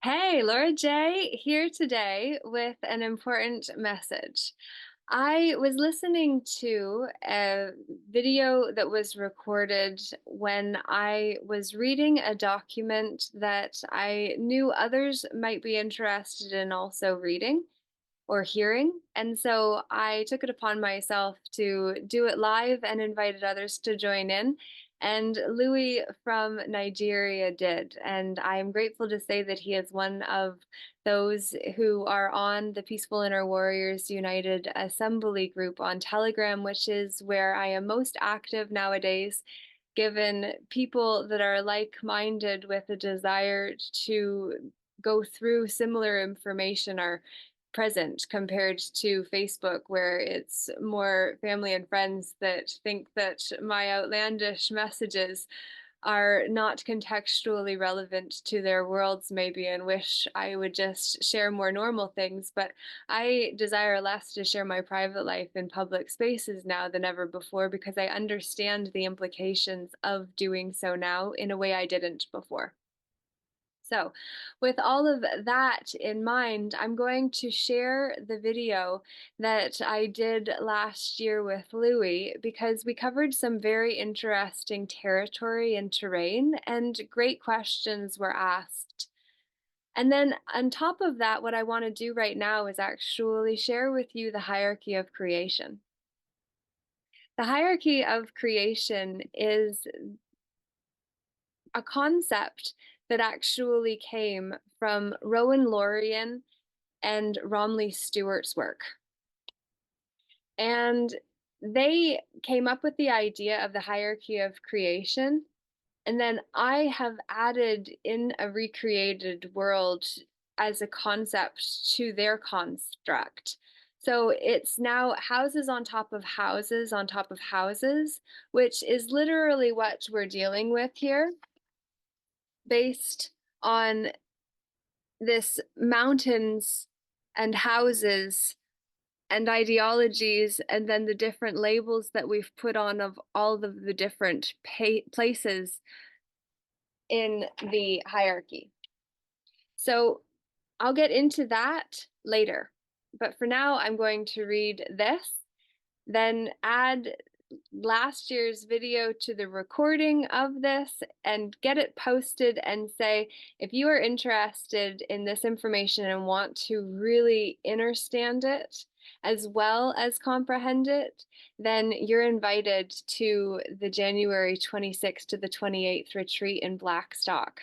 Hey, Laura J. here today with an important message. I was listening to a video that was recorded when I was reading a document that I knew others might be interested in also reading or hearing. And so I took it upon myself to do it live and invited others to join in. And Louis from Nigeria did. And I am grateful to say that he is one of those who are on the Peaceful Inner Warriors United Assembly group on Telegram, which is where I am most active nowadays, given people that are like-minded with a desire to go through similar information are present compared to Facebook, where it's more family and friends that think that my outlandish messages are not contextually relevant to their worlds, maybe, and wish I would just share more normal things. But I desire less to share my private life in public spaces now than ever before because I understand the implications of doing so now in a way I didn't before. So, with all of that in mind, I'm going to share the video that I did last year with Louie because we covered some very interesting territory and terrain, and great questions were asked. And then, on top of that, what I want to do right now is actually share with you the hierarchy of creation. The hierarchy of creation is a concept that actually came from Rowan Lorian and Romley Stewart's work. And they came up with the idea of the hierarchy of creation. And then I have added in a recreated world as a concept to their construct. So it's now houses on top of houses on top of houses, which is literally what we're dealing with here, based on this mountains and houses and ideologies, and then the different labels that we've put on of all of the different places in the hierarchy. So I'll get into that later. But for now, I'm going to read this, then add last year's video to the recording of this and get it posted and say, if you are interested in this information and want to really understand it as well as comprehend it, then you're invited to the January 26th to the 28th retreat in Blackstock,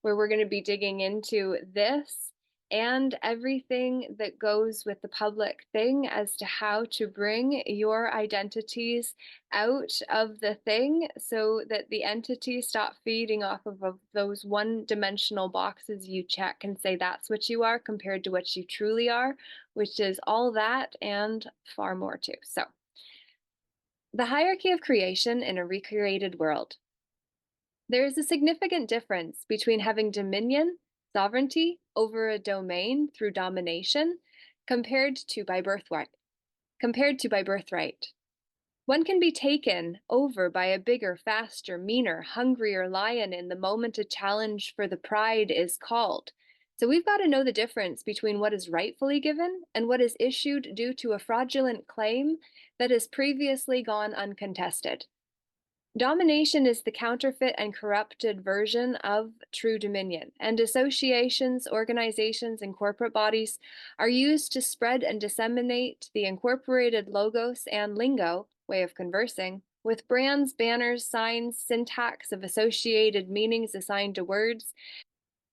where we're going to be digging into this and everything that goes with the public thing as to how to bring your identities out of the thing so that the entities stop feeding off of those one-dimensional boxes you check and say that's what you are compared to what you truly are, which is all that and far more too. So, the hierarchy of creation in a recreated world. There is a significant difference between having dominion, sovereignty, over a domain through domination, compared to by birthright. One can be taken over by a bigger, faster, meaner, hungrier lion in the moment a challenge for the pride is called. So we've got to know the difference between what is rightfully given and what is issued due to a fraudulent claim that has previously gone uncontested. Domination is the counterfeit and corrupted version of true dominion, and associations, organizations, and corporate bodies are used to spread and disseminate the incorporated logos and lingo, way of conversing, with brands, banners, signs, syntax of associated meanings assigned to words,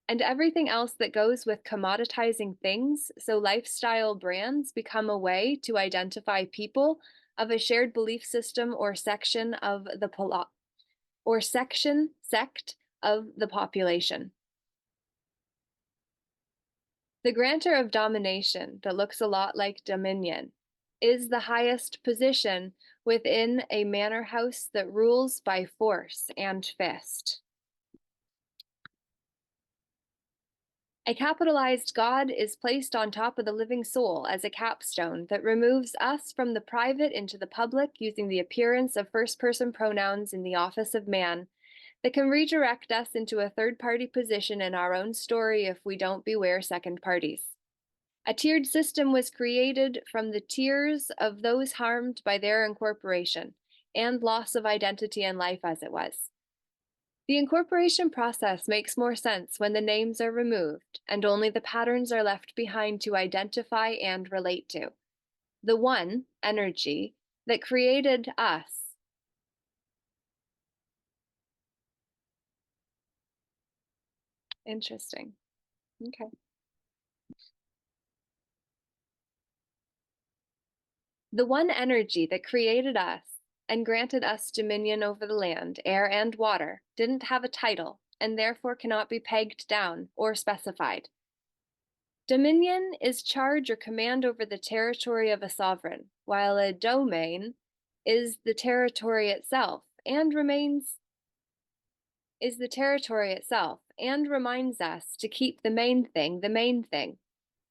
and everything else that goes with commoditizing things, so lifestyle brands become a way to identify people of a shared belief system or section of the sect of the population. The grantor of domination, that looks a lot like dominion, is the highest position within a manor house that rules by force and fist. A capitalized God is placed on top of the living soul as a capstone that removes us from the private into the public using the appearance of first-person pronouns in the office of man. that can redirect us into a third-party position in our own story if we don't beware second parties. A tiered system was created from the tears of those harmed by their incorporation and loss of identity and life as it was. The incorporation process makes more sense when the names are removed and only the patterns are left behind to identify and relate to. The one energy that created us. Interesting. Okay. The one energy that created us and granted us dominion over the land, air, and water didn't have a title and therefore cannot be pegged down or specified. Dominion is charge or command over the territory of a sovereign, while a domain is the territory itself and reminds us to keep the main thing.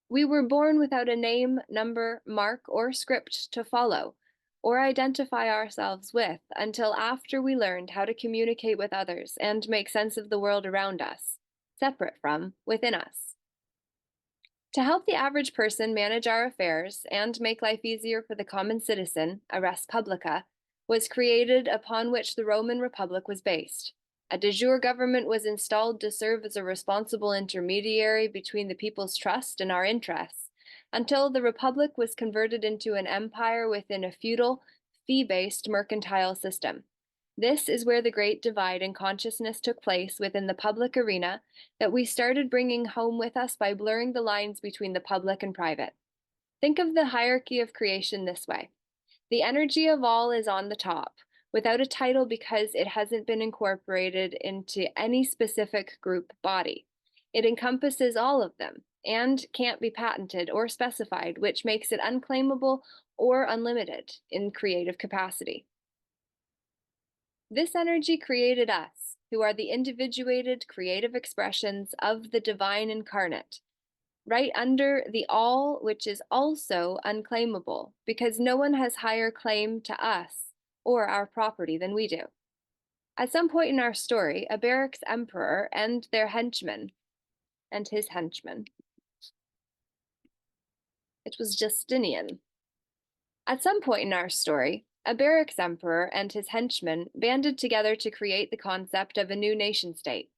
We were born without a name, number, mark, or script to follow or identify ourselves with until after we learned how to communicate with others and make sense of the world around us, separate from within us. To help the average person manage our affairs and make life easier for the common citizen, a res publica was created upon which the Roman Republic was based. A de jure government was installed to serve as a responsible intermediary between the people's trust and our interests, until the Republic was converted into an empire within a feudal, fee-based mercantile system. This is where the great divide in consciousness took place within the public arena that we started bringing home with us by blurring the lines between the public and private. Think of the hierarchy of creation this way. The energy of all is on the top, without a title because it hasn't been incorporated into any specific group body. It encompasses all of them and can't be patented or specified, which makes it unclaimable or unlimited in creative capacity. This energy created us, who are the individuated creative expressions of the divine incarnate, right under the all, which is also unclaimable, because no one has higher claim to us or our property than we do. At some point in our story, a barracks emperor and his henchmen, it was Justinian. At some point in our story, a barracks emperor and his henchmen banded together to create the concept of a new nation-state.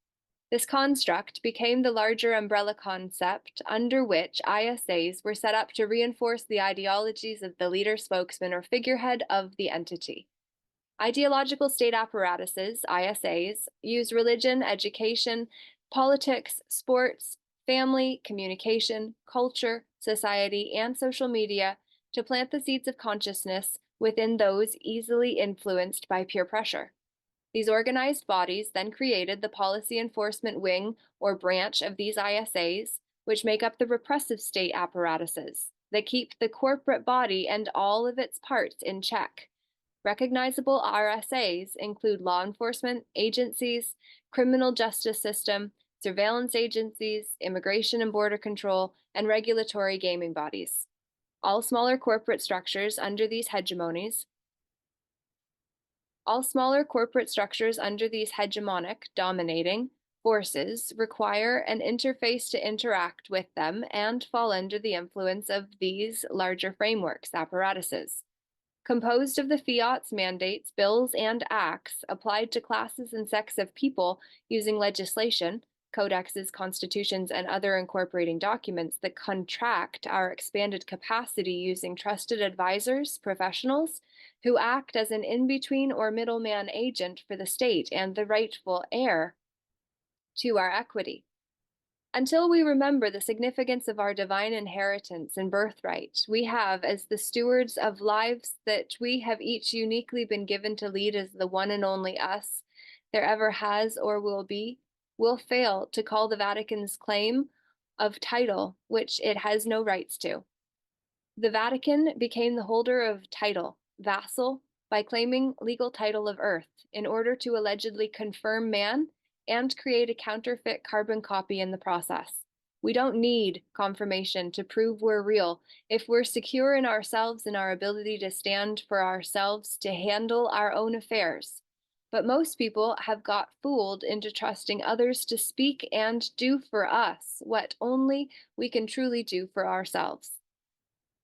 This construct became the larger umbrella concept under which ISAs were set up to reinforce the ideologies of the leader, spokesman, or figurehead of the entity. Ideological state apparatuses, ISAs, use religion, education, politics, sports, family, communication, culture, society, and social media to plant the seeds of consciousness within those easily influenced by peer pressure. These organized bodies then created the policy enforcement wing or branch of these ISAs, which make up the repressive state apparatuses that keep the corporate body and all of its parts in check. Recognizable RSAs include law enforcement agencies, criminal justice system, surveillance agencies, immigration and border control, and regulatory gaming bodies. All smaller corporate structures under these hegemonies hegemonic, dominating forces require an interface to interact with them and fall under the influence of these larger frameworks, apparatuses. Composed of the fiats, mandates, bills, and acts applied to classes and sects of people using legislation, codexes, constitutions, and other incorporating documents that contract our expanded capacity using trusted advisors, professionals, who act as an in-between or middleman agent for the state and the rightful heir to our equity. Until we remember the significance of our divine inheritance and birthright, we have, as the stewards of lives that we have each uniquely been given to lead as the one and only us there ever has or will be, will fail to call the Vatican's claim of title, which it has no rights to. The Vatican became the holder of title, vassal, by claiming legal title of earth in order to allegedly confirm man and create a counterfeit carbon copy in the process. We don't need confirmation to prove we're real if we're secure in ourselves and our ability to stand for ourselves, to handle our own affairs. But most people have got fooled into trusting others to speak and do for us what only we can truly do for ourselves.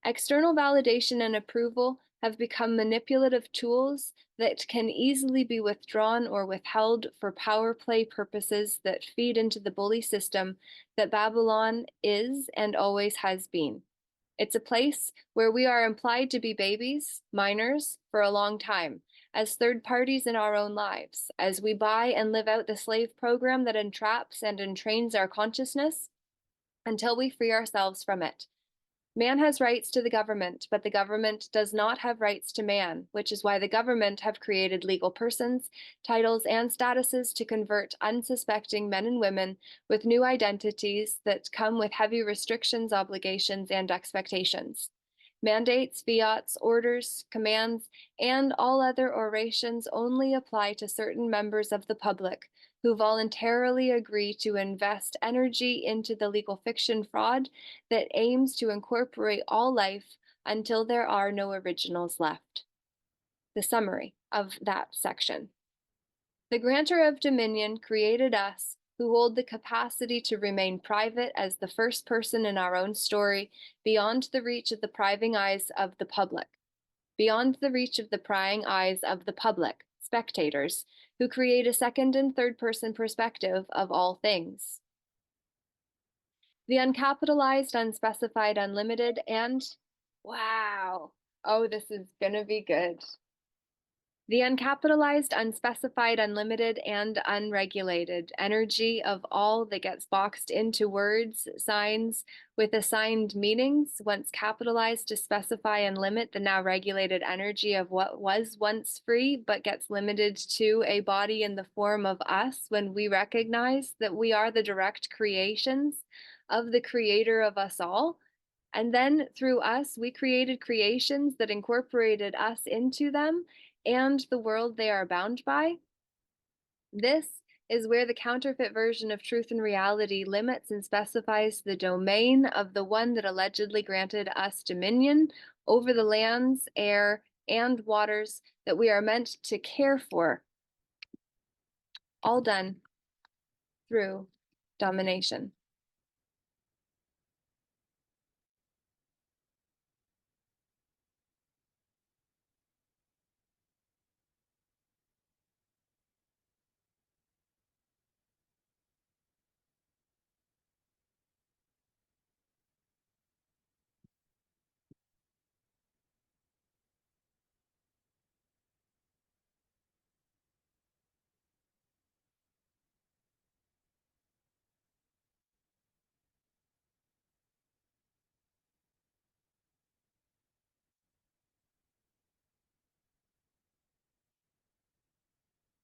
External validation and approval have become manipulative tools that can easily be withdrawn or withheld for power play purposes that feed into the bully system that Babylon is and always has been. It's a place where we are implied to be babies, minors, for a long time, as third parties in our own lives, as we buy and live out the slave program that entraps and entrains our consciousness until we free ourselves from it. Man has rights to the government, but the government does not have rights to man, which is why the government have created legal persons, titles, and statuses to convert unsuspecting men and women with new identities that come with heavy restrictions, obligations, and expectations. Mandates, fiats, orders, commands, and all other orations only apply to certain members of the public who voluntarily agree to invest energy into the legal fiction fraud that aims to incorporate all life until there are no originals left. The summary of that section. The grantor of dominion created us who hold the capacity to remain private as the first person in our own story, beyond the reach of the prying eyes of the public. Beyond the reach of the prying eyes of the public, spectators, who create a second and third person perspective of all things. The uncapitalized, unspecified, unlimited, and wow, oh, this is gonna be good. The uncapitalized, unspecified, unlimited, and unregulated energy of all that gets boxed into words, signs, with assigned meanings, once capitalized to specify and limit the now regulated energy of what was once free, but gets limited to a body in the form of us when we recognize that we are the direct creations of the creator of us all. And then through us, we created creations that incorporated us into them and the world they are bound by. This is where the counterfeit version of truth and reality limits and specifies the domain of the one that allegedly granted us dominion over the lands, air, and waters that we are meant to care for, all done through domination.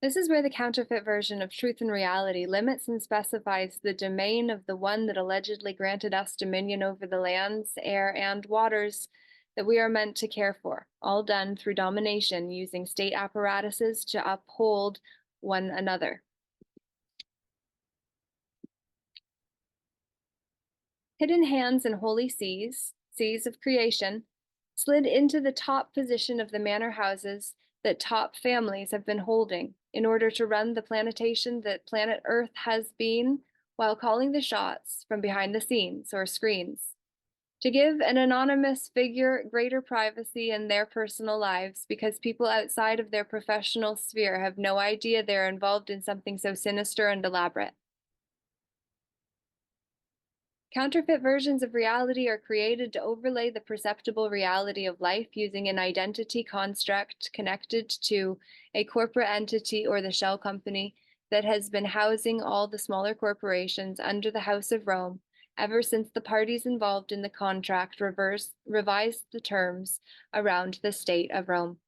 This is where the counterfeit version of truth and reality limits and specifies the domain of the one that allegedly granted us dominion over the lands, air, and waters that we are meant to care for, all done through domination using state apparatuses to uphold one another. Hidden hands and holy seas, seas of creation, slid into the top position of the manor houses that top families have been holding in order to run the planetation that planet Earth has been, while calling the shots from behind the scenes or screens. To give an anonymous figure greater privacy in their personal lives because people outside of their professional sphere have no idea they're involved in something so sinister and elaborate. Counterfeit versions of reality are created to overlay the perceptible reality of life using an identity construct connected to a corporate entity or the shell company that has been housing all the smaller corporations under the House of Rome ever since the parties involved in the contract revised the terms around the state of Rome.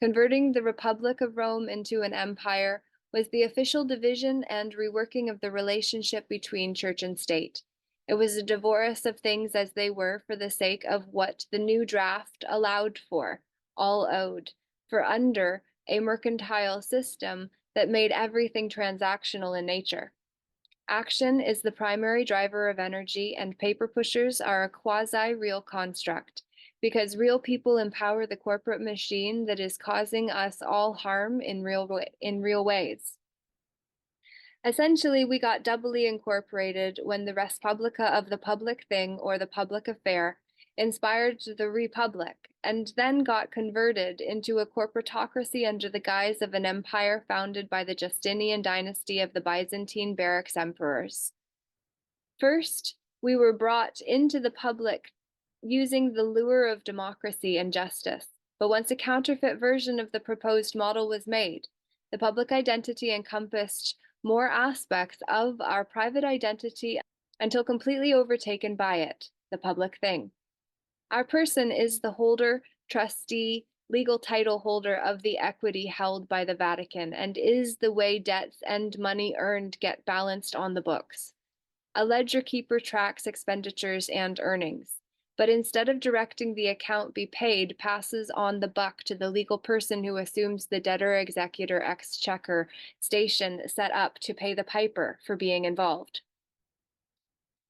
Converting the Republic of Rome into an empire was the official division and reworking of the relationship between church and state. It was a divorce of things as they were for the sake of what the new draft allowed for, all owed, for under a mercantile system that made everything transactional in nature. Action is the primary driver of energy, and paper pushers are a quasi-real construct, because real people empower the corporate machine that is causing us all harm in real ways. Essentially, we got doubly incorporated when the Respublica of the public thing, or the public affair, inspired the Republic, and then got converted into a corporatocracy under the guise of an empire founded by the Justinian dynasty of the Byzantine barracks emperors. First, we were brought into the public using the lure of democracy and justice. But once a counterfeit version of the proposed model was made, the public identity encompassed more aspects of our private identity until completely overtaken by it, the public thing. Our person is the holder, trustee, legal title holder of the equity held by the Vatican, and is the way debts and money earned get balanced on the books. A ledger keeper tracks expenditures and earnings, but instead of directing the account be paid, passes on the buck to the legal person who assumes the debtor-executor exchequer station set up to pay the piper for being involved.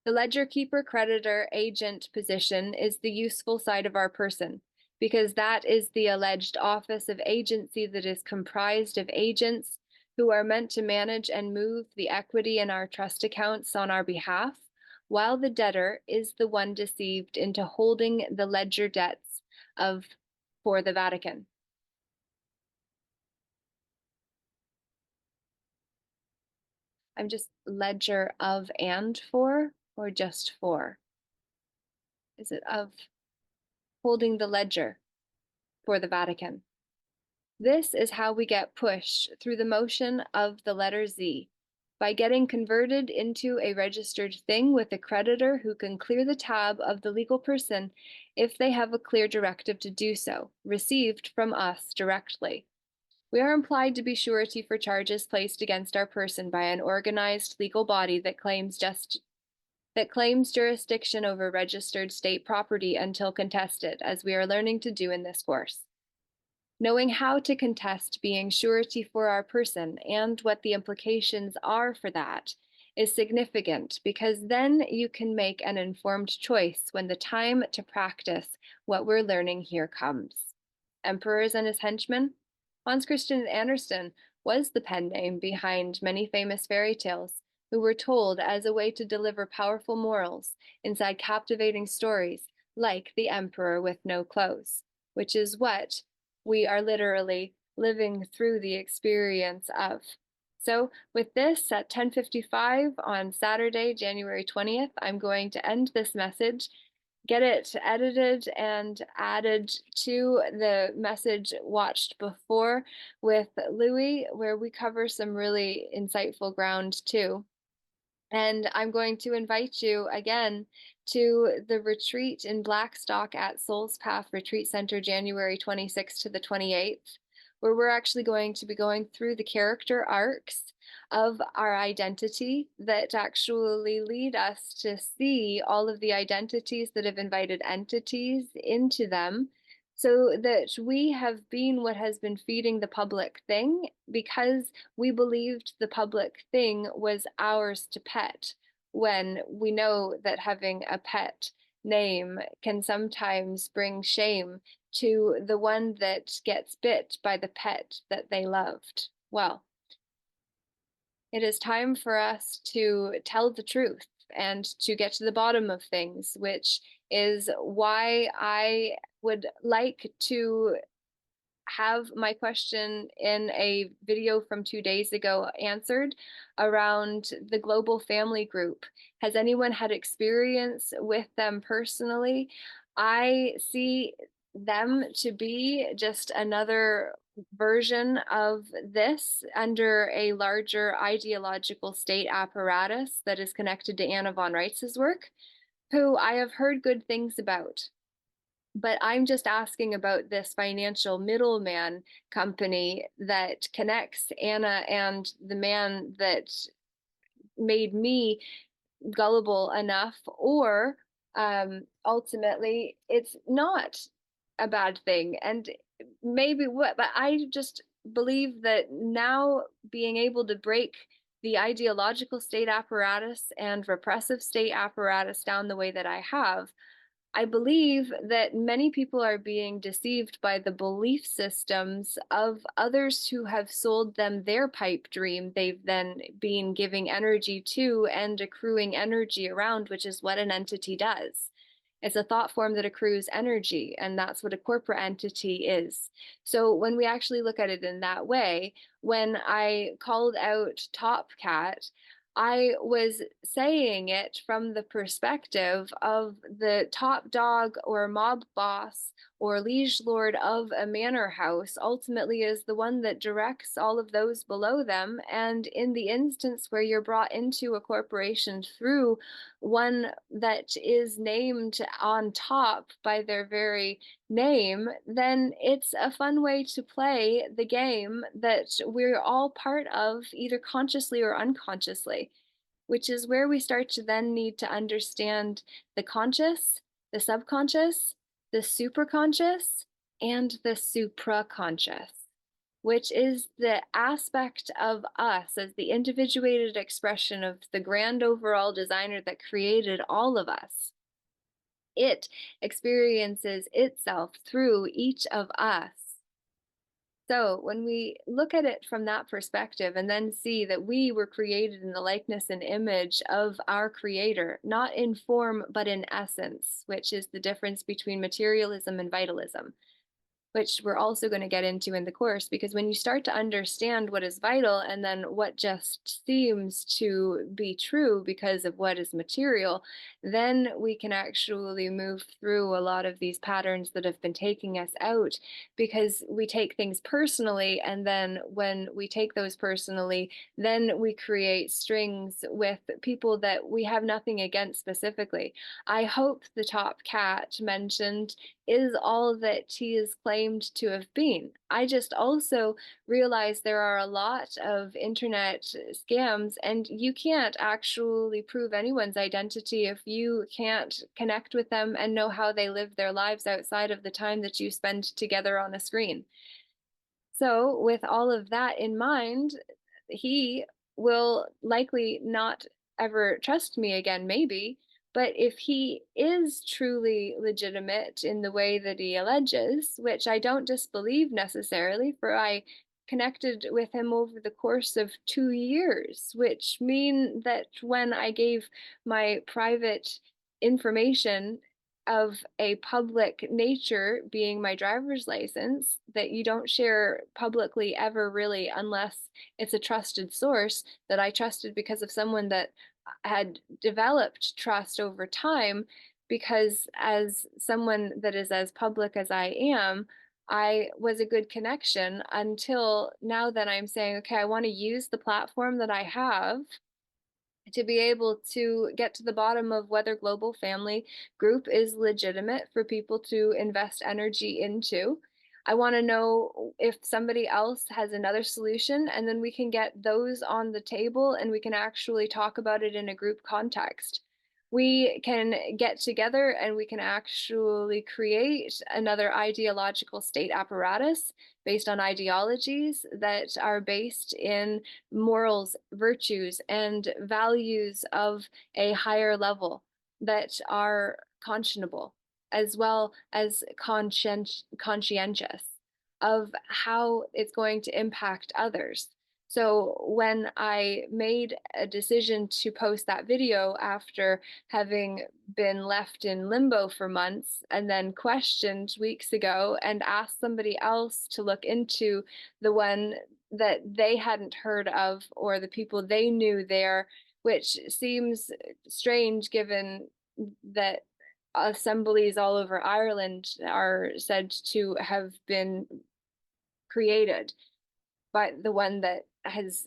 The ledger keeper creditor agent position is the useful side of our person, because that is the alleged office of agency that is comprised of agents who are meant to manage and move the equity in our trust accounts on our behalf, while the debtor is the one deceived into holding the ledger debts for the Vatican. I'm just ledger of and for, or just for? Is it of holding the ledger for the Vatican? This is how we get pushed through the motion of the letter Z, by getting converted into a registered thing with a creditor who can clear the tab of the legal person if they have a clear directive to do so, received from us directly. We are implied to be surety for charges placed against our person by an organized legal body that claims jurisdiction over registered state property until contested, as we are learning to do in this course. Knowing how to contest being surety for our person and what the implications are for that is significant, because then you can make an informed choice when the time to practice what we're learning here comes. Emperors and his henchmen? Hans Christian Andersen was the pen name behind many famous fairy tales, who were told as a way to deliver powerful morals inside captivating stories like The Emperor with No Clothes, which is what we are literally living through the experience of. So with this at 10:55 on Saturday, January 20th, I'm going to end this message, get it edited and added to the message watched before with Louis, where we cover some really insightful ground too. And I'm going to invite you again to the retreat in Blackstock at Souls Path Retreat Center, January 26th to the 28th, where we're actually going to be going through the character arcs of our identity that actually lead us to see all of the identities that have invited entities into them, so that we have been what has been feeding the public thing, because we believed the public thing was ours to pet, when we know that having a pet name can sometimes bring shame to the one that gets bit by the pet that they loved. Well, it is time for us to tell the truth and to get to the bottom of things, which is why I would like to have my question in a video from 2 days ago answered around the global family group. Has anyone had experience with them personally? I see them to be just another version of this under a larger ideological state apparatus that is connected to Anna Von Reitz's work, who I have heard good things about. But I'm just asking about this financial middleman company that connects Anna and the man that made me gullible enough, or ultimately it's not a bad thing. And maybe but I just believe that now, being able to break the ideological state apparatus and repressive state apparatus down the way that I have, I believe that many people are being deceived by the belief systems of others who have sold them their pipe dream they've then been giving energy to and accruing energy around, which is what an entity does. It's a thought form that accrues energy, and that's what a corporate entity is. So when we actually look at it in that way, when I called out Top Cat, I was saying it from the perspective of the top dog or mob boss or liege lord of a manor house ultimately is the one that directs all of those below them. And in the instance where you're brought into a corporation through one that is named on top by their very name, then it's a fun way to play the game that we're all part of, either consciously or unconsciously, which is where we start to then need to understand the conscious, the subconscious, the superconscious, and the supraconscious, which is the aspect of us as the individuated expression of the grand overall designer that created all of us. It experiences itself through each of us. So when we look at it from that perspective and then see that we were created in the likeness and image of our creator, not in form, but in essence, which is the difference between materialism and vitalism, which we're also going to get into in the course, because when you start to understand what is vital and then what just seems to be true because of what is material, then we can actually move through a lot of these patterns that have been taking us out, because we take things personally, and then when we take those personally, then we create strings with people that we have nothing against specifically. I hope the top cat mentioned is all that he is claimed to have been. I just also realize there are a lot of internet scams, and you can't actually prove anyone's identity if you can't connect with them and know how they live their lives outside of the time that you spend together on a screen. So, with all of that in mind, he will likely not ever trust me again, maybe. But if he is truly legitimate in the way that he alleges, which I don't disbelieve necessarily, for I connected with him over the course of 2 years, which mean that when I gave my private information of a public nature, being my driver's license, that you don't share publicly ever really unless it's a trusted source that I trusted because of someone that had developed trust over time. Because as someone that is as public as I am, I was a good connection until now that I'm saying, okay, I want to use the platform that I have to be able to get to the bottom of whether global family group is legitimate for people to invest energy into. I want to know if somebody else has another solution, and then we can get those on the table and we can actually talk about it in a group context. We can get together and we can actually create another ideological state apparatus based on ideologies that are based in morals, virtues, and values of a higher level that are conscionable, as well as conscientious of how it's going to impact others. So when I made a decision to post that video after having been left in limbo for months and then questioned weeks ago and asked somebody else to look into the one that they hadn't heard of or the people they knew there, which seems strange given that assemblies all over Ireland are said to have been created by the one that has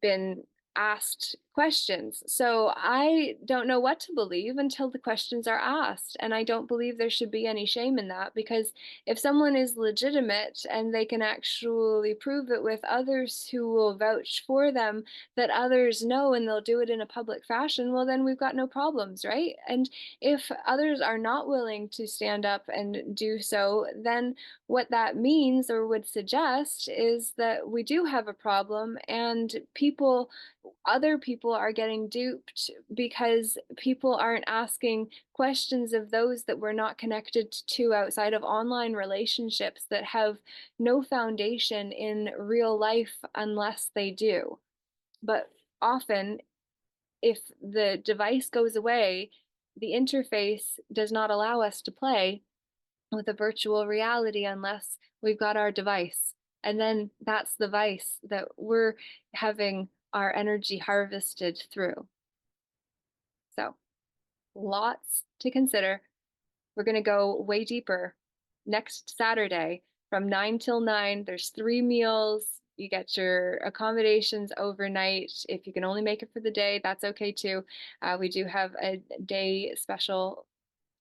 been asked questions. So I don't know what to believe until the questions are asked. And I don't believe there should be any shame in that, because if someone is legitimate and they can actually prove it with others who will vouch for them, that others know, and they'll do it in a public fashion, well, then we've got no problems, right? And if others are not willing to stand up and do so, then what that means or would suggest is that we do have a problem, and people Other people are getting duped because people aren't asking questions of those that we're not connected to outside of online relationships that have no foundation in real life unless they do. But often, if the device goes away, the interface does not allow us to play with a virtual reality unless we've got our device. And then that's the vice that we're having our energy harvested through. So, lots to consider. We're going to go way deeper next Saturday from 9 till 9. There's 3 meals. You get your accommodations overnight. If you can only make it for the day, that's okay too. We do have a day special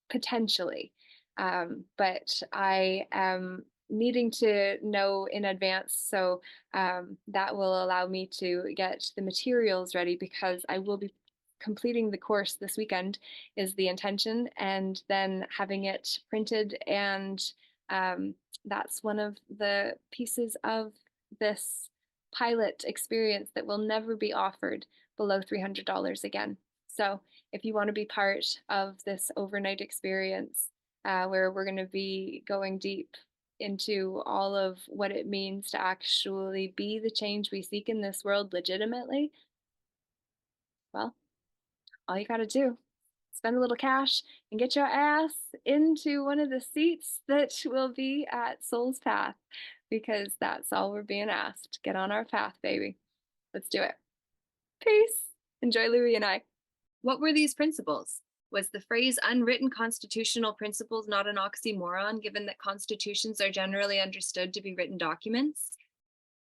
potentially. But I am needing to know in advance, so that will allow me to get the materials ready because I will be completing the course this weekend is the intention, and then having it printed, and that's one of the pieces of this pilot experience that will never be offered below $300 again. So if you want to be part of this overnight experience where we're going to be going deep into all of what it means to actually be the change we seek in this world legitimately, well, all you got to do, spend a little cash and get your ass into one of the seats that will be at Soul's Path, because that's all we're being asked. Get on our path, baby. Let's do it. Peace. Enjoy Louie and I. What were these principles? Was the phrase unwritten constitutional principles not an oxymoron, given that constitutions are generally understood to be written documents?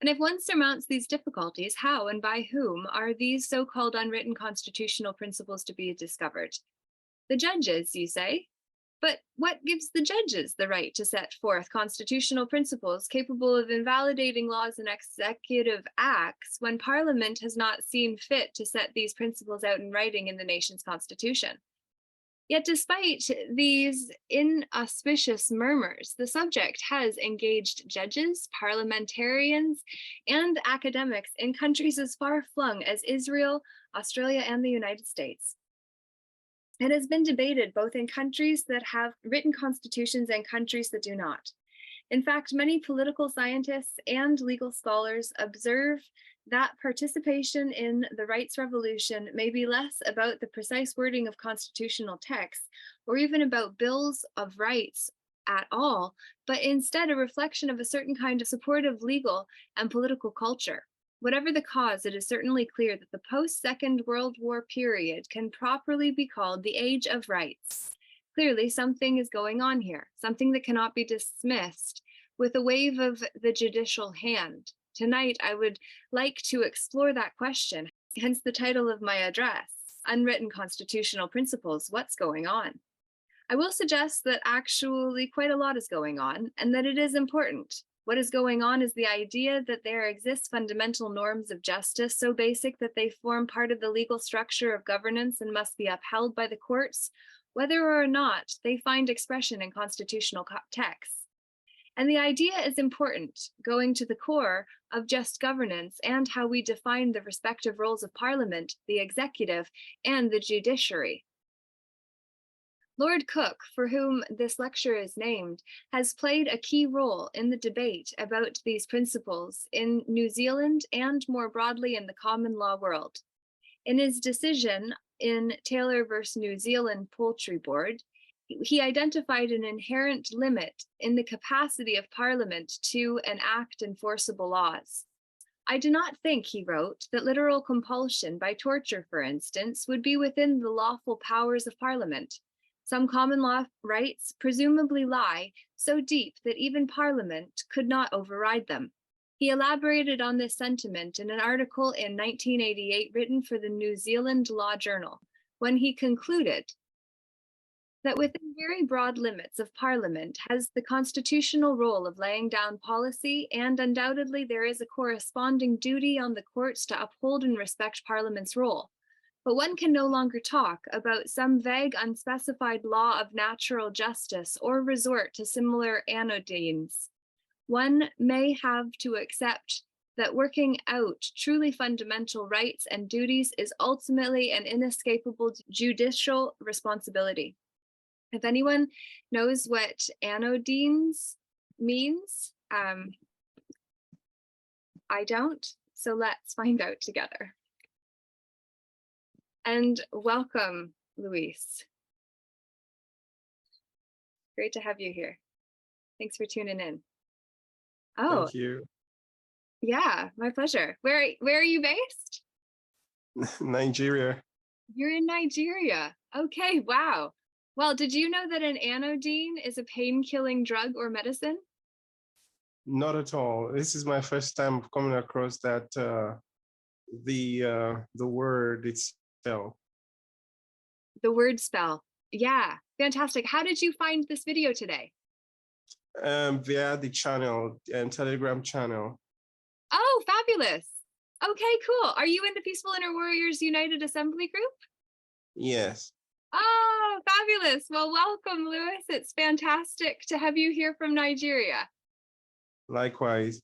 And if one surmounts these difficulties, how and by whom are these so-called unwritten constitutional principles to be discovered? The judges, you say? But what gives the judges the right to set forth constitutional principles capable of invalidating laws and executive acts when Parliament has not seen fit to set these principles out in writing in the nation's constitution? Yet despite these inauspicious murmurs, the subject has engaged judges, parliamentarians, and academics in countries as far-flung as Israel, Australia, and the United States. It has been debated both in countries that have written constitutions and countries that do not. In fact, many political scientists and legal scholars observe that participation in the rights revolution may be less about the precise wording of constitutional texts or even about bills of rights at all, but instead a reflection of a certain kind of supportive legal and political culture. Whatever the cause, it is certainly clear that the post-Second World War period can properly be called the Age of Rights. Clearly, something is going on here, something that cannot be dismissed with a wave of the judicial hand. Tonight, I would like to explore that question, hence the title of my address, Unwritten Constitutional Principles, What's Going On? I will suggest that actually quite a lot is going on, and that it is important. What is going on is the idea that there exist fundamental norms of justice so basic that they form part of the legal structure of governance and must be upheld by the courts, whether or not they find expression in constitutional texts. And the idea is important, going to the core of just governance and how we define the respective roles of Parliament, the executive, and the judiciary. Lord Cook, for whom this lecture is named, has played a key role in the debate about these principles in New Zealand and more broadly in the common law world. In his decision in Taylor versus New Zealand Poultry Board, he identified an inherent limit in the capacity of Parliament to enact enforceable laws. I do not think, he wrote, that literal compulsion by torture, for instance, would be within the lawful powers of Parliament. Some common law rights presumably lie so deep that even Parliament could not override them. He elaborated on this sentiment in an article in 1988 written for the New Zealand Law Journal, when he concluded that within very broad limits of Parliament has the constitutional role of laying down policy, and undoubtedly there is a corresponding duty on the courts to uphold and respect Parliament's role. But one can no longer talk about some vague, unspecified law of natural justice or resort to similar anodynes. One may have to accept that working out truly fundamental rights and duties is ultimately an inescapable judicial responsibility. If anyone knows what anodynes means, I don't, so let's find out together. And welcome, Luis. Great to have you here. Thanks for tuning in. Oh, thank you. Yeah, my pleasure. Where are you based? Nigeria. You're in Nigeria. Okay, wow. Well, did you know that an anodyne is a pain-killing drug or medicine? Not at all. This is my first time coming across that the word itself. The word spell. Yeah, fantastic. How did you find this video today? Via the channel and Telegram channel. Oh, fabulous. Okay, cool. Are you in the Peaceful Inner Warriors United Assembly group? Yes. Oh, fabulous. Well, welcome, Lewis. It's fantastic to have you here from Nigeria. Likewise.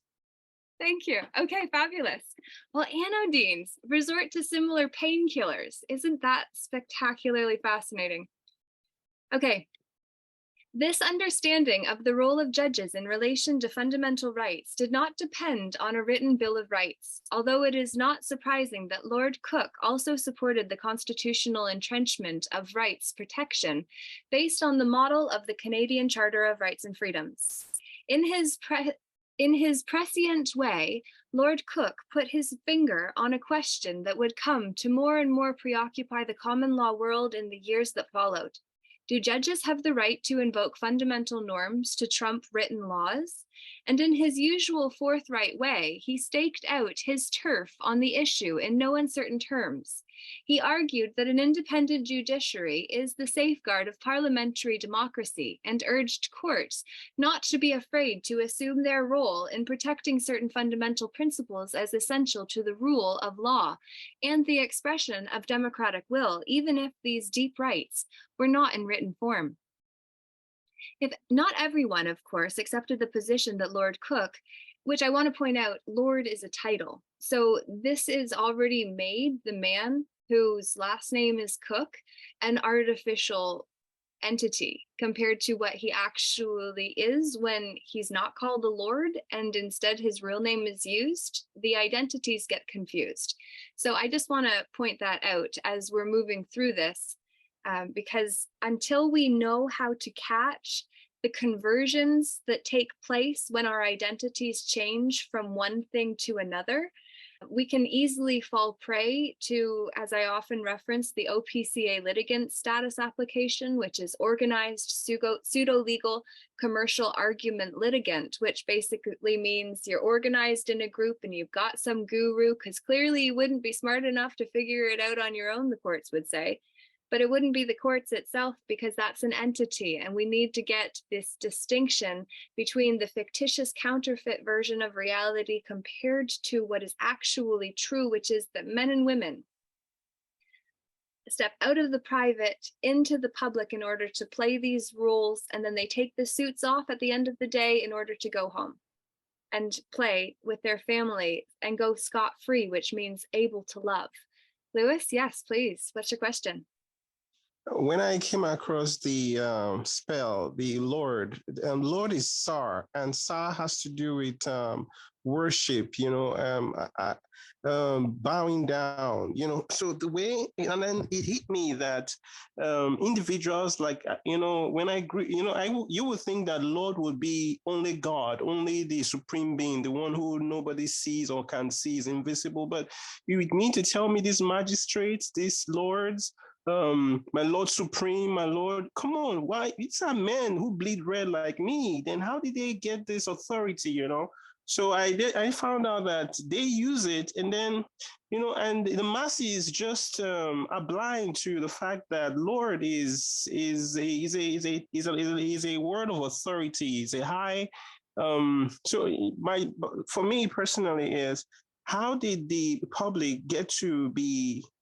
Thank you. Okay, fabulous. Well, anodynes resort to similar painkillers. Isn't that spectacularly fascinating? Okay. This understanding of the role of judges in relation to fundamental rights did not depend on a written Bill of Rights, although it is not surprising that Lord Cook also supported the constitutional entrenchment of rights protection based on the model of the Canadian Charter of Rights and Freedoms. In his prescient way, Lord Cook put his finger on a question that would come to more and more preoccupy the common law world in the years that followed. Do judges have the right to invoke fundamental norms to trump written laws? And in his usual forthright way, he staked out his turf on the issue in no uncertain terms. He argued that an independent judiciary is the safeguard of parliamentary democracy and urged courts not to be afraid to assume their role in protecting certain fundamental principles as essential to the rule of law and the expression of democratic will, even if these deep rights were not in written form. If not everyone, of course, accepted the position that Lord Cook, which I want to point out, Lord is a title. So this is already made the man whose last name is Cook an artificial entity compared to what he actually is when he's not called a lord and instead his real name is used. The identities get confused. So I just want to point that out as we're moving through this, because until we know how to catch the conversions that take place when our identities change from one thing to another, we can easily fall prey to, as I often reference, the OPCA litigant status application, which is organized pseudo-legal commercial argument litigant, which basically means you're organized in a group and you've got some guru, because clearly you wouldn't be smart enough to figure it out on your own, the courts would say. But it wouldn't be the courts itself because that's an entity, and we need to get this distinction between the fictitious counterfeit version of reality compared to what is actually true, which is that men and women step out of the private into the public in order to play these roles, and then they take the suits off at the end of the day in order to go home and play with their family and go scot-free, which means able to love. Lewis, yes, please. What's your question? When I came across the spell, the Lord, Lord is Sar, and Sar has to do with worship, bowing down, So the way, and then it hit me that individuals like, when I grew, you would think that Lord would be only God, only the supreme being, the one who nobody sees or can see, is invisible. But you mean to tell me these magistrates, these lords, my Lord Supreme, my Lord, come on, why? It's a men who bleed red like me. Then how did they get this authority, So I found out that they use it, and then, and the masses just are blind to the fact that Lord is a word of authority, is a high. For me personally is, how did the public get to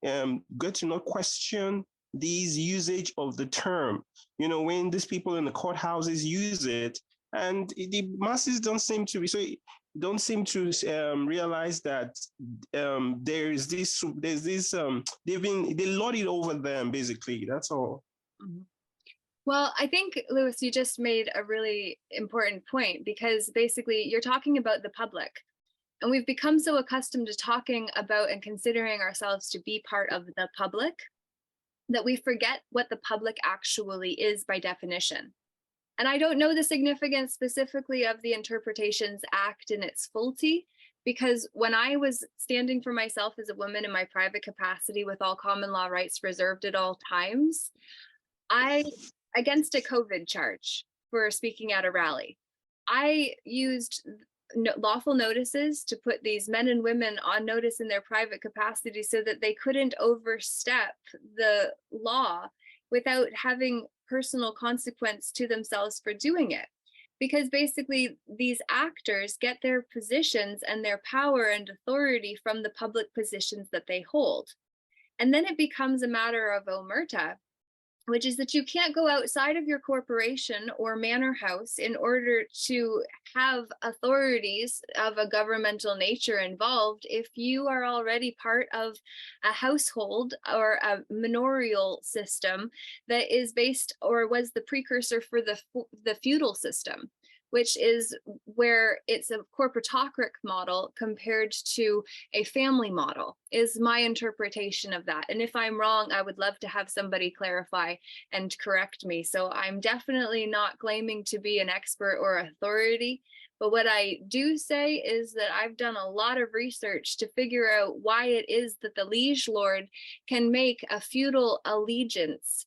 not question these usage of the term? When these people in the courthouses use it, and the masses don't seem to be. So don't seem to realize that there's this they lord it over them, basically. That's all. Mhm. Well, I think, Lewis, you just made a really important point, because basically you're talking about the public. And we've become so accustomed to talking about and considering ourselves to be part of the public that we forget what the public actually is by definition. And I don't know the significance specifically of the Interpretations Act in its fullty, because when I was standing for myself as a woman in my private capacity with all common law rights reserved at all times, I, against a COVID charge for speaking at a rally, I used lawful notices to put these men and women on notice in their private capacity so that they couldn't overstep the law without having personal consequence to themselves for doing it. Because basically, these actors get their positions and their power and authority from the public positions that they hold. And then it becomes a matter of omerta, which is that you can't go outside of your corporation or manor house in order to have authorities of a governmental nature involved if you are already part of a household or a manorial system that is based or was the precursor for the feudal system, which is where it's a corporatocratic model compared to a family model, is my interpretation of that. And if I'm wrong, I would love to have somebody clarify and correct me. So I'm definitely not claiming to be an expert or authority. But what I do say is that I've done a lot of research to figure out why it is that the liege lord can make a feudal allegiance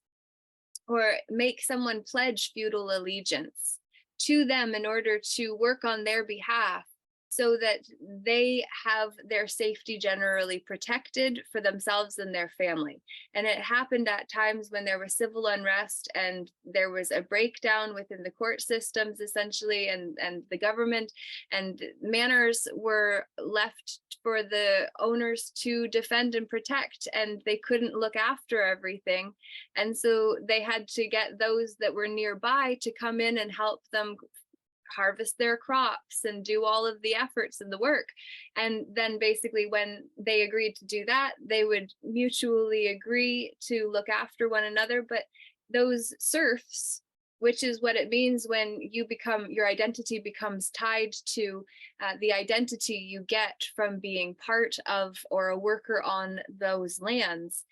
or make someone pledge feudal allegiance to them in order to work on their behalf so that they have their safety generally protected for themselves and their family. And it happened at times when there was civil unrest and there was a breakdown within the court systems, essentially, and the government, and manors were left for the owners to defend and protect, and they couldn't look after everything. And so they had to get those that were nearby to come in and help them harvest their crops and do all of the efforts and the work. And then basically when they agreed to do that, they would mutually agree to look after one another. But those serfs, which is what it means when you become, your identity becomes tied to the identity you get from being part of or a worker on those lands.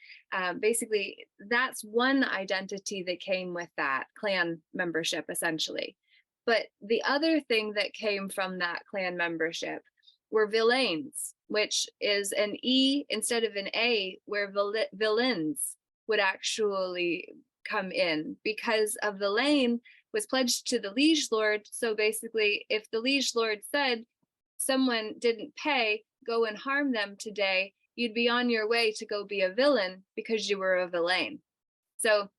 Basically, that's one identity that came with that clan membership, essentially. But the other thing that came from that clan membership were villains, which is an E instead of an A, where villains would actually come in, because a villain was pledged to the liege lord. So basically, if the liege lord said someone didn't pay, go and harm them today, you'd be on your way to go be a villain because you were a villain. So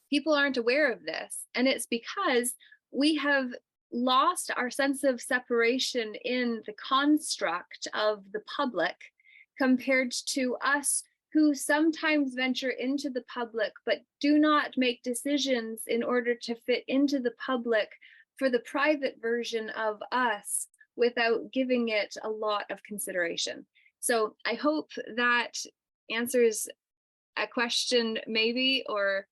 people aren't aware of this. And it's because we have lost our sense of separation in the construct of the public compared to us who sometimes venture into the public but do not make decisions in order to fit into the public for the private version of us without giving it a lot of consideration. So I hope that answers a question, maybe, or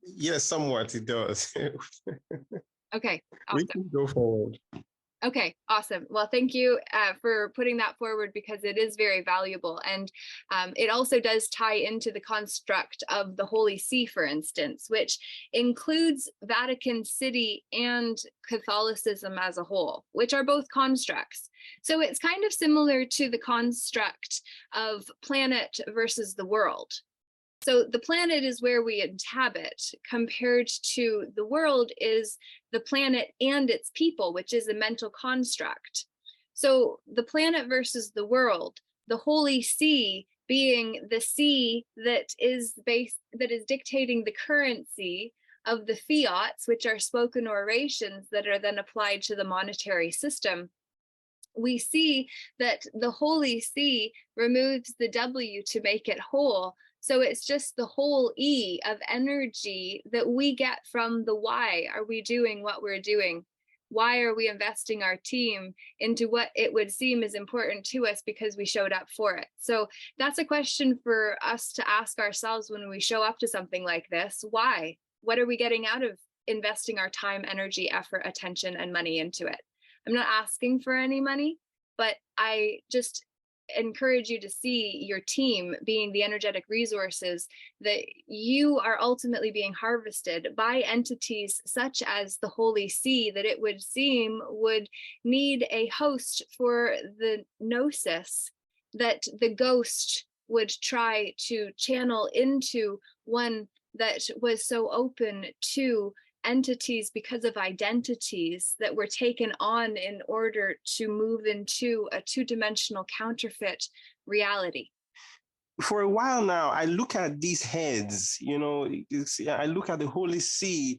Yes, somewhat it does. okay, We awesome. can go forward. Okay, awesome. Well, thank you for putting that forward, because it is very valuable. And it also does tie into the construct of the Holy See, for instance, which includes Vatican City and Catholicism as a whole, which are both constructs. So it's kind of similar to the construct of planet versus the world. So the planet is where we inhabit, compared to the world is the planet and its people, which is a mental construct. So the planet versus the world, the Holy See being the sea that is dictating the currency of the fiats, which are spoken orations that are then applied to the monetary system. We see that the Holy See removes the W to make it whole. So it's just the whole E of energy that we get from the why are we doing what we're doing. why are we investing our team into what it would seem is important to us because we showed up for it? So that's a question for us to ask ourselves when we show up to something like this. Why? What are we getting out of investing our time, energy, effort, attention, and money into it? I'm not asking for any money, but I just encourage you to see your team being the energetic resources that you are ultimately being harvested by entities such as the Holy See, that it would seem would need a host for the gnosis that the ghost would try to channel into one that was so open to entities because of identities that were taken on in order to move into a two-dimensional counterfeit reality. For a while now, I look at these heads, I look at the Holy See,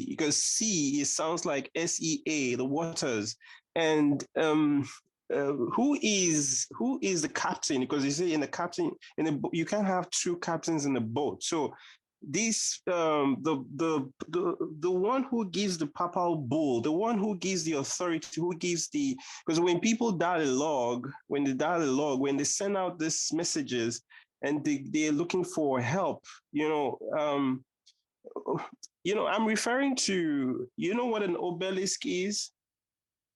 because sea, it sounds like SEA, the waters. And who is the captain? Because you say in the captain, you can't have two captains in the boat. So this the one who gives the papal bull, the one who gives the authority, who gives the, because when people dialogue, when they send out these messages and they're looking for help, I'm referring to, what an obelisk is?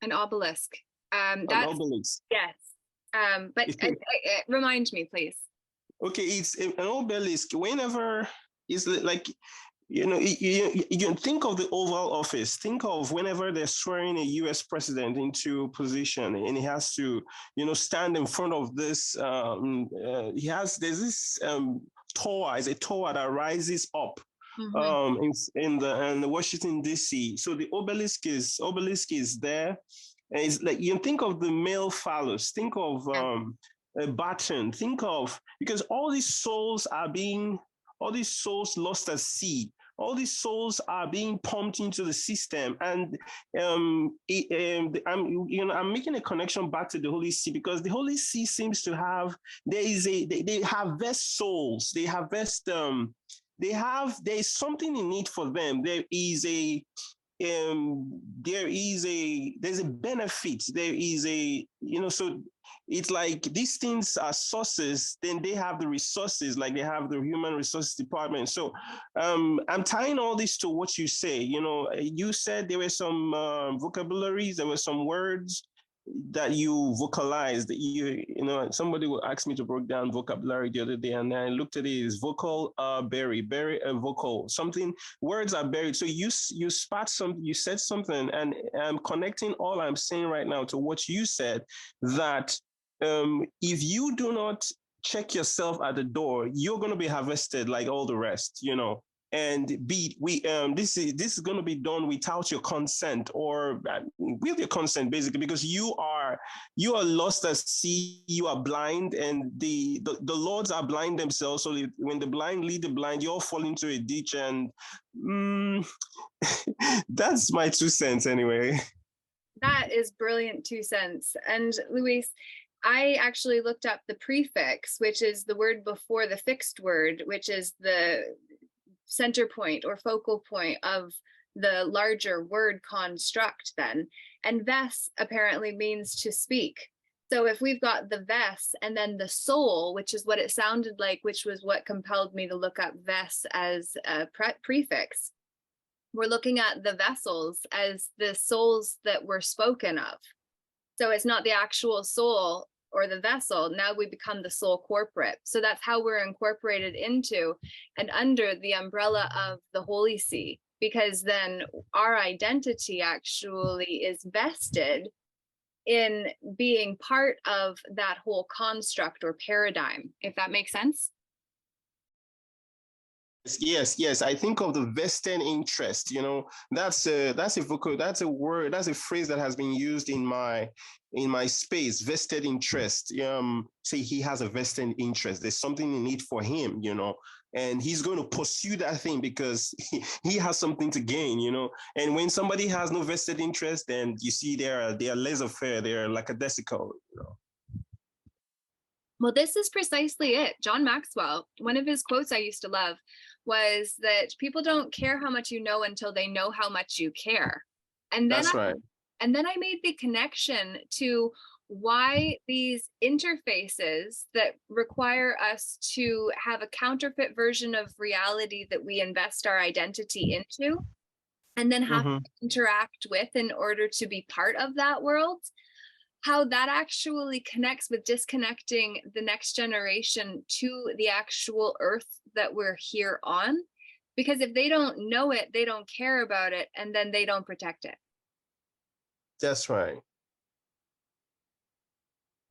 An obelisk. An That's obelisk. yes. But remind me, please. Okay, it's an obelisk. Whenever it's like, you think of the Oval Office. Think of whenever they're swearing a U.S. president into position, and he has to, stand in front of this. There's this tower, is a tower that rises up. In the Washington D.C. So the obelisk is there, and it's like, you think of the male phallus. Think of a baton. Think of, because all these souls lost at sea. All these souls are being pumped into the system, and I'm making a connection back to the Holy See, because the Holy See seems to have, they harvest souls. They harvest there's something in it for them. There's a benefit. So it's like these things are sources, then they have the resources, like they have the human resources department. So I'm tying all this to what you say. You said there were some vocabularies, there were some words that you vocalized. Somebody will ask me to break down vocabulary the other day, and I looked at it as vocal, bury a vocal, something, words are buried. So you said something, and I'm connecting all I'm saying right now to what you said, that if you do not check yourself at the door, you're going to be harvested like all the rest, and this is going to be done without your consent, or with your consent, basically, because you are lost at sea, you are blind, and the lords are blind themselves. So when the blind lead the blind, you all fall into a ditch, and that's my 2 cents anyway. That is brilliant 2 cents. And Luis, I actually looked up the prefix, which is the word before the fixed word, which is the center point or focal point of the larger word construct then. And ves apparently means to speak. So if we've got the ves and then the soul, which is what it sounded like, which was what compelled me to look up ves as a prefix, we're looking at the vessels as the souls that were spoken of. So it's not the actual soul or the vessel. Now we become the soul corporate. So that's how we're incorporated into and under the umbrella of the Holy See, because then our identity actually is vested in being part of that whole construct or paradigm, if that makes sense. Yes. I think of the vested interest. That's a word, that's a phrase that has been used in my space. Vested interest. Say he has a vested interest. There's something in it for him. And he's going to pursue that thing because he has something to gain. And when somebody has no vested interest, then you see they are laissez-faire. They're lackadaisical. Well, this is precisely it. John Maxwell, one of his quotes I used to love was that people don't care how much you know until they know how much you care. And then That's right. I made the connection to why these interfaces that require us to have a counterfeit version of reality that we invest our identity into and then have Mm-hmm. to interact with in order to be part of that world, how that actually connects with disconnecting the next generation to the actual earth that we're here on. Because if they don't know it, they don't care about it, and then they don't protect it. That's right.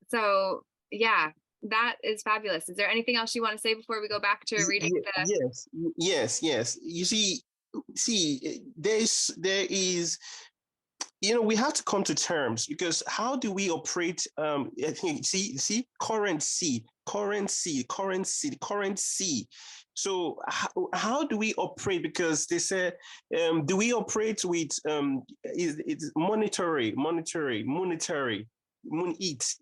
So, yeah, that is fabulous. Is there anything else you want to say before we go back to reading the? Yes, yes. You see, there is, we have to come to terms, because how do we operate? I think, see, currency. So how do we operate? Because they say, do we operate with it's monetary, eat,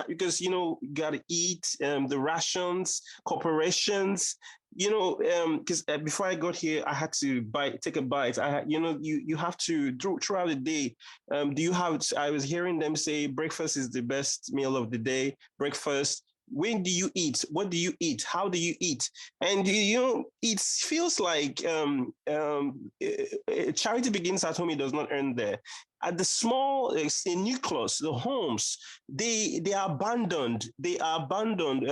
because you gotta eat, the rations, corporations, because before I got here, I had to take a bite. I had, you have to throughout the day. Do you have? I was hearing them say breakfast is the best meal of the day. Breakfast. When do you eat? What do you eat? How do you eat? And it feels like charity begins at home. It does not end there. At the small nucleus, the homes, they are abandoned. They are abandoned.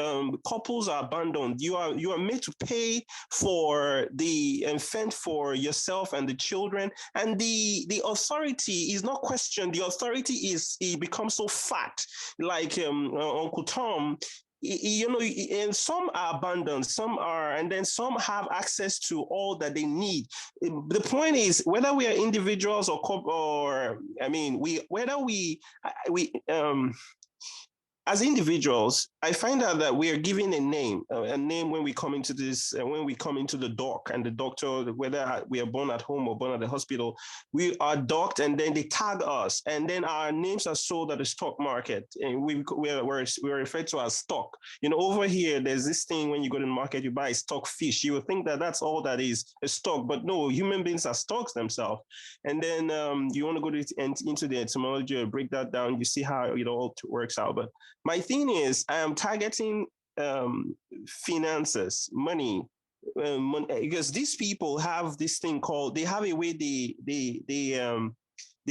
Couples are abandoned. You are made to pay for the fend for yourself and the children, and the authority is not questioned. The authority is, it becomes so fat, like Uncle Tom. And some are abandoned, some are, and then some have access to all that they need. The point is, whether we are individuals or I mean, whether we as individuals, I find out that we are given a name when we come into this, when we come into the doc, and the doctor, whether we are born at home or born at the hospital, we are docked, and then they tag us, and then our names are sold at the stock market, and we're referred to as stock. Over here, there's this thing when you go to the market, you buy stock fish. You would think that that's all that is a stock, but no, human beings are stocks themselves. And then you want to go into the etymology or break that down, you see how it all works out. But my thing is, I am targeting finances, money, because these people have this thing called. They have a way they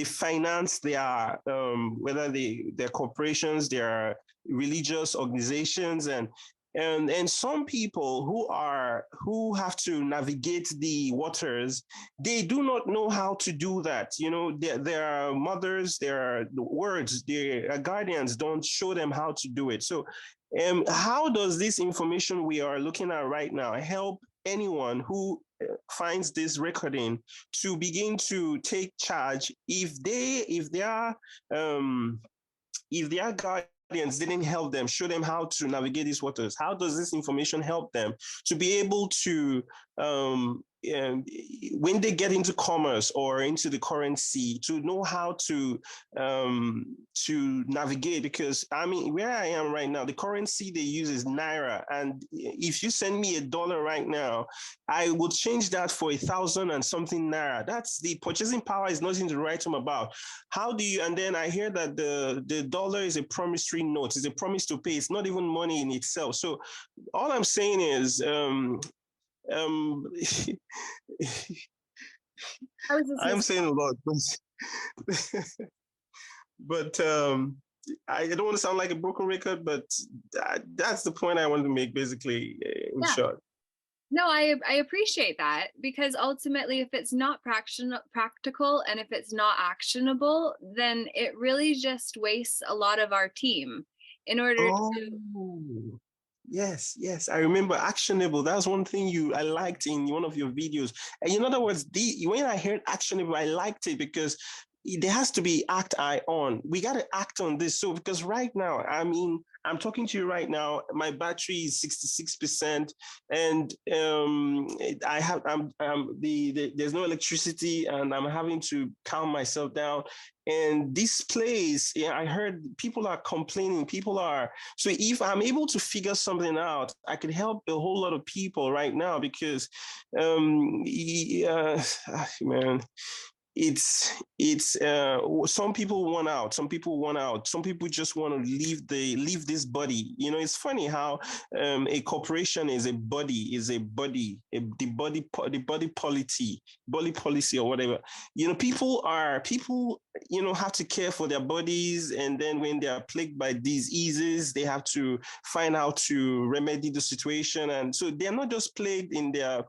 finance their whether their corporations, their religious organizations, and some people who have to navigate the waters, they do not know how to do that. Their mothers, their words, their guardians don't show them how to do it. So how does this information we are looking at right now help anyone who finds this recording to begin to take charge if their guardians didn't help them, show them how to navigate these waters? How does this information help them to be able to, when they get into commerce or into the currency, to know how to navigate? Because I mean, where I am right now, the currency they use is naira, and if you send me $1 right now, I will change that for 1,000 and something naira. That's the purchasing power is nothing to write home about. How do you? And then I hear that the dollar is a promissory note. It's a promise to pay. It's not even money in itself. So all I'm saying is, um, I was just I'm saying a lot, but I don't want to sound like a broken record, but that's the point I want to make, basically, in yeah. short. No, I appreciate that, because ultimately, if it's not practical and if it's not actionable, then it really just wastes a lot of our team in order to. Oh, yes. I remember actionable. That's one thing I liked in one of your videos. And in other words, when I heard actionable, I liked it because there has to be act eye on. We got to act on this. So because right now, I mean, I'm talking to you right now. My battery is 66%, and I have there's no electricity, and I'm having to calm myself down. And this place, yeah, I heard people are complaining. People are, so if I'm able to figure something out, I could help a whole lot of people right now, because, man, some people want out, some people just want to leave this body. It's funny how a corporation is a body, the body policy or whatever. People have to care for their bodies, and then when they are plagued by diseases, they have to find how to remedy the situation. And so they're not just plagued in their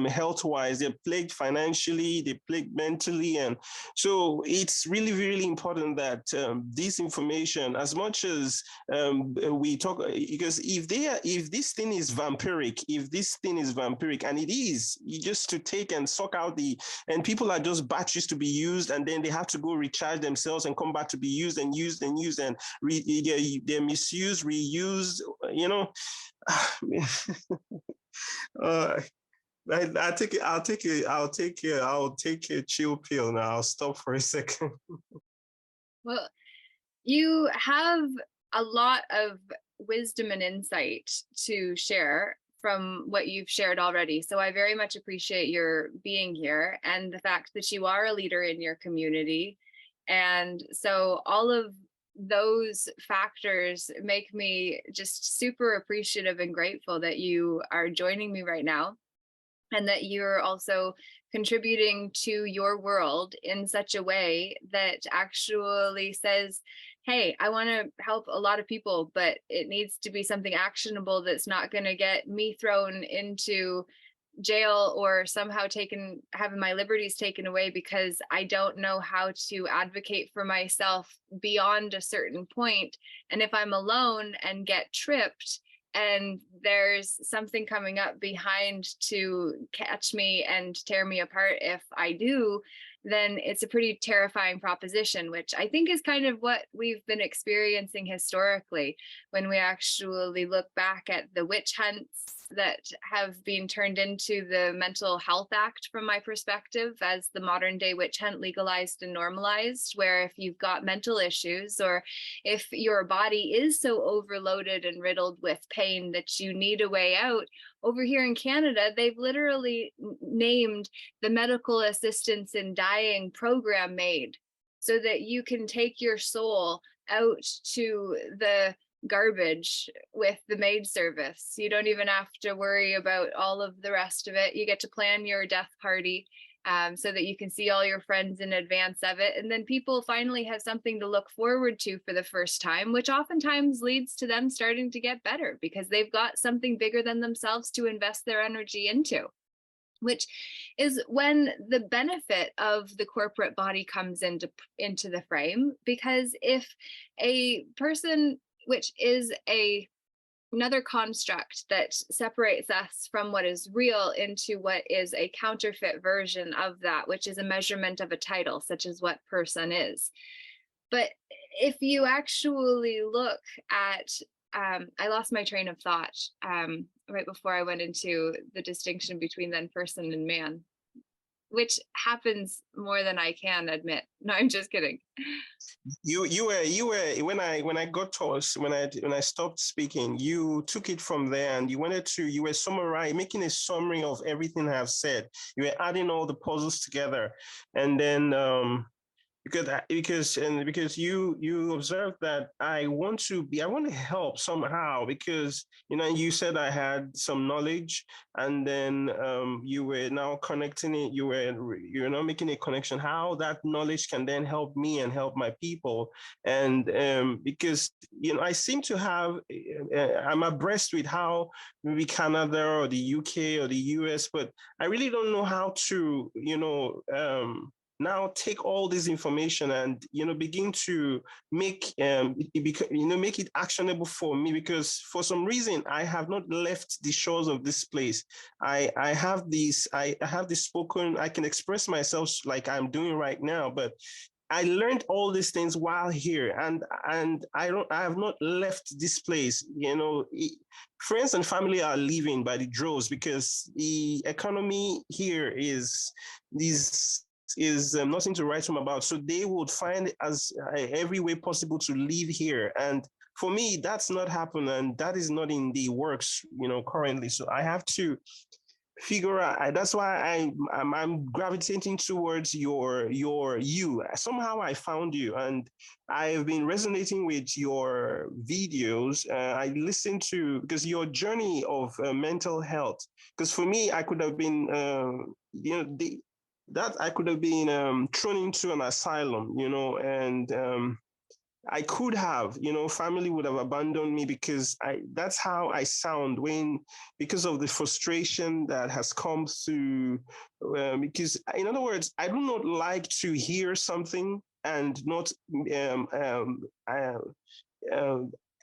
health wise, they're plagued financially, they're plagued mentally. And so it's really, really important that this information, as much as we talk, because if this thing is vampiric, and it is, you just to take and suck out and people are just batteries to be used, and then they have to go recharge themselves and come back to be used and used and used, and they're misused, reused, uh, I'll take a chill pill now. I'll stop for a second. Well, you have a lot of wisdom and insight to share from what you've shared already. So I very much appreciate your being here and the fact that you are a leader in your community. And so all of those factors make me just super appreciative and grateful that you are joining me right now, and that you're also contributing to your world in such a way that actually says, hey, I want to help a lot of people, but it needs to be something actionable that's not going to get me thrown into jail or somehow having my liberties taken away because I don't know how to advocate for myself beyond a certain point. And if I'm alone and get tripped, and there's something coming up behind to catch me and tear me apart if I do, then it's a pretty terrifying proposition, which I think is kind of what we've been experiencing historically when we actually look back at the witch hunts that have been turned into the Mental Health Act, from my perspective, as the modern day witch hunt legalized and normalized, where if you've got mental issues or if your body is so overloaded and riddled with pain that you need a way out, over here in Canada, they've literally named the Medical Assistance in Dying program MAID, so that you can take your soul out to the garbage with the maid service. You don't even have to worry about all of the rest of it. You get to plan your death party so that you can see all your friends in advance of it. And then people finally have something to look forward to for the first time, which oftentimes leads to them starting to get better because they've got something bigger than themselves to invest their energy into, which is when the benefit of the corporate body comes into the frame. Because if a person, which is another construct that separates us from what is real into what is a counterfeit version of that, which is a measurement of a title, such as what person is. But if you actually look at, I lost my train of thought right before I went into the distinction between then person and man, which happens more than I can admit. No, I'm just kidding. You were when I got tossed, when I stopped speaking, you took it from there and you were summarizing, making a summary of everything I've said. You were adding all the puzzles together, and then because you observed that I want to help somehow, because you said I had some knowledge, and then you were now connecting it, you're now making a connection how that knowledge can then help me and help my people. And because I seem to have I'm abreast with how maybe Canada or the UK or the US, but I really don't know how to now take all this information and begin to make make it actionable for me, because for some reason I have not left the shores of this place. I have this spoken, I can express myself like I'm doing right now, but I learned all these things while here, and I have not left this place. Friends and family are leaving by the droves because the economy here is nothing to write home about. So they would find as every way possible to live here. And for me, that's not happened, and that is not in the works, currently. So I have to figure out. That's why I'm gravitating towards you. Somehow I found you, and I've been resonating with your videos. I listened to because your journey of mental health. Because for me, I could have been, that I could have been thrown into an asylum, and I could have, family would have abandoned me because that's how I sound because of the frustration that has come through. Because, in other words, I do not like to hear something and not um, um, uh, uh,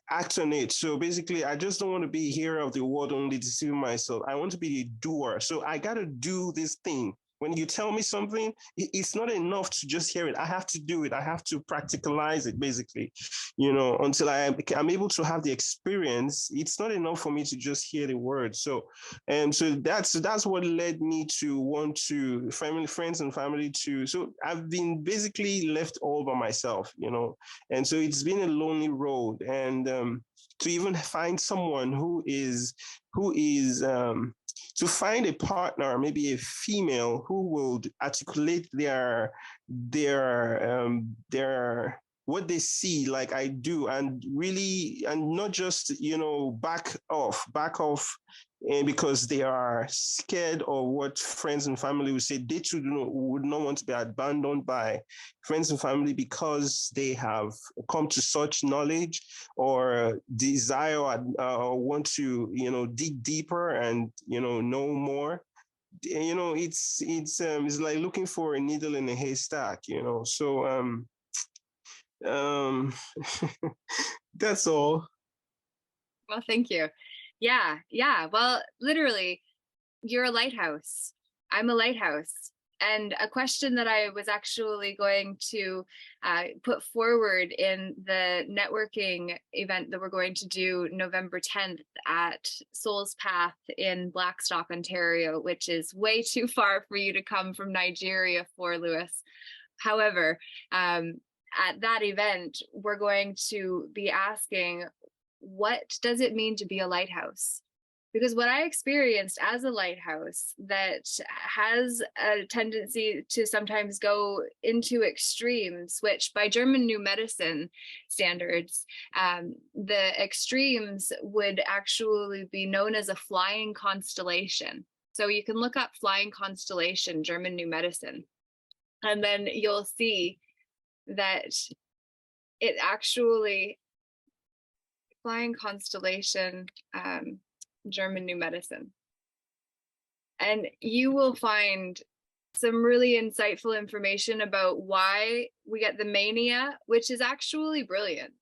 act on it. So basically, I just don't want to be a hearer of the word only, deceiving myself. I want to be a doer. So I got to do this thing. When you tell me something, it's not enough to just hear it. I have to do it. I have to practicalize it, basically, until I'm able to have the experience. It's not enough for me to just hear the word. So, and so that's what led me to want to friends and family to. So I've been basically left all by myself, and so it's been a lonely road. And to even find someone who is to find a partner, maybe a female who will articulate their what they see like I do, and really, and not just back off, and because they are scared of what friends and family would say. They too would not want to be abandoned by friends and family because they have come to such knowledge or desire or want to dig deeper and know more. It's like looking for a needle in a haystack. So um that's all. Well, thank you. Yeah, yeah. Well, literally, you're a lighthouse. I'm a lighthouse. And a question that I was actually going to put forward in the networking event that we're going to do November 10th at Soul's Path in Blackstock, Ontario, which is way too far for you to come from Nigeria for, Lewis. However, at that event, we're going to be asking, what does it mean to be a lighthouse? Because what I experienced as a lighthouse that has a tendency to sometimes go into extremes, which by German New Medicine standards, the extremes would actually be known as a flying constellation. So you can look up flying constellation, German New Medicine, and then you'll see that it actually, flying constellation, German New Medicine. And you will find some really insightful information about why we get the mania, which is actually brilliance.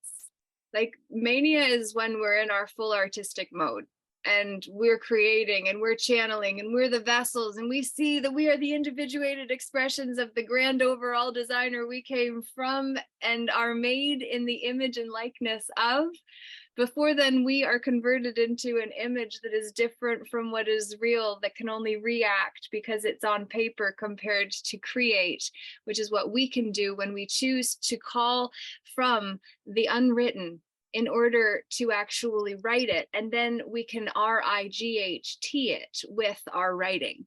Like, mania is when we're in our full artistic mode and we're creating and we're channeling and we're the vessels, and we see that we are the individuated expressions of the grand overall designer we came from and are made in the image and likeness of. Before then, we are converted into an image that is different from what is real, that can only react because it's on paper compared to create, which is what we can do when we choose to call from the unwritten in order to actually write it. And then we can RIGHT it with our writing.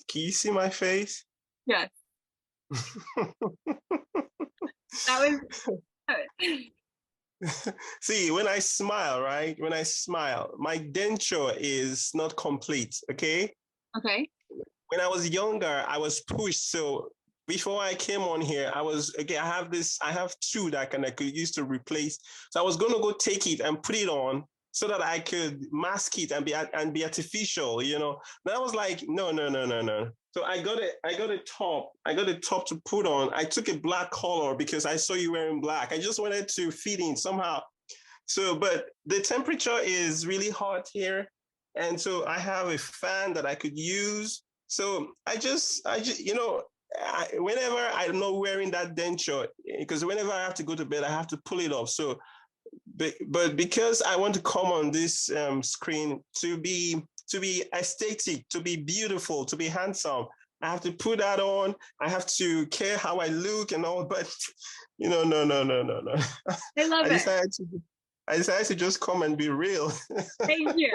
Can you see my face? Yes. That was See, when I smile, right? When I smile, my denture is not complete. Okay. okay. When I was younger, I was pushed. So before I came on here, I have two that I could use to replace. So I was going to go take it and put it on so that I could mask it and be artificial, Then I was like, no. So I got a top to put on. I took a black color because I saw you wearing black. I just wanted to fit in somehow. So, but the temperature is really hot here. And so I have a fan that I could use. So I just, whenever I'm not wearing that denture, because whenever I have to go to bed, I have to pull it off. So, but because I want to come on this screen to be aesthetic, to be beautiful, to be handsome, I have to put that on. I have to care how I look and all. But no. I love I it. decided to. I decided to just come and be real. Thank you.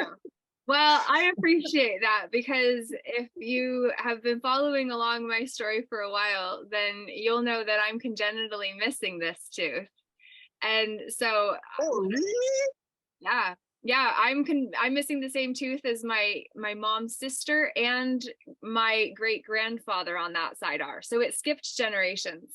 Well, I appreciate that because if you have been following along my story for a while, then you'll know that I'm congenitally missing this tooth. And so, Oh, really? yeah, yeah, I'm missing the same tooth as my mom's sister and my great grandfather on that side are. So it skipped generations.